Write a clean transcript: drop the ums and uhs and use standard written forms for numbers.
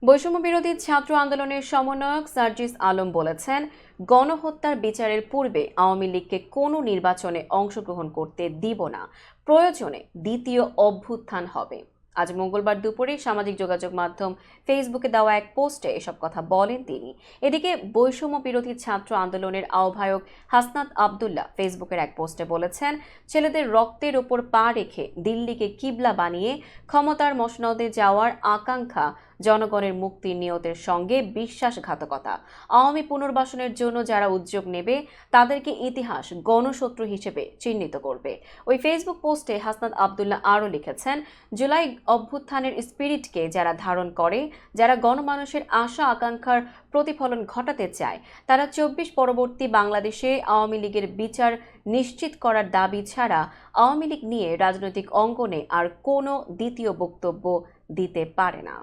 বৈষম্য বিরোধী ছাত্র আন্দোলনের সমন্বয়ক সার্জিস আলম বলেছেন, গণহত্যার বিচারের পূর্বে আওয়ামী লীগকে কোনো নির্বাচনে অংশগ্রহণ করতে দিব না, প্রয়োজনে দ্বিতীয় অভ্যুত্থান হবে। আজ মঙ্গলবার দুপুরে সামাজিক যোগাযোগ মাধ্যম ফেসবুকে দেওয়া এক পোস্টে এসব কথা বলেন তিনি। এদিকে বৈষম্য বিরোধী ছাত্র আন্দোলনের আহ্বায়ক হাসনাত আবদুল্লাহ ফেসবুকের এক পোস্টে বলেছেন, ছেলেদের রক্তের ওপর পা রেখে দিল্লিকে কিবলা বানিয়ে ক্ষমতার মসনদে যাওয়ার আকাঙ্ক্ষা জনগণের মুক্তির নিয়তের সঙ্গে বিশ্বাসঘাতকতা। আওয়ামী পুনর্বাসনের জন্য যারা উদ্যোগ নেবে তাদেরকে ইতিহাস গণশত্রু হিসেবে চিহ্নিত করবে। ওই ফেসবুক পোস্টে হাসনাত আবদুল্লাহ আরও লিখেছেন, জুলাই অভ্যুত্থানের স্পিরিটকে যারা ধারণ করে, যারা গণমানুষের আশা আকাঙ্ক্ষার প্রতিফলন ঘটাতে চায়, তারা ২৪ পরবর্তী বাংলাদেশে আওয়ামী লীগের বিচার নিশ্চিত করার দাবি ছাড়া আওয়ামী লীগ নিয়ে রাজনৈতিক অঙ্গনে আর কোনো দ্বিতীয় বক্তব্য দিতে পারে না।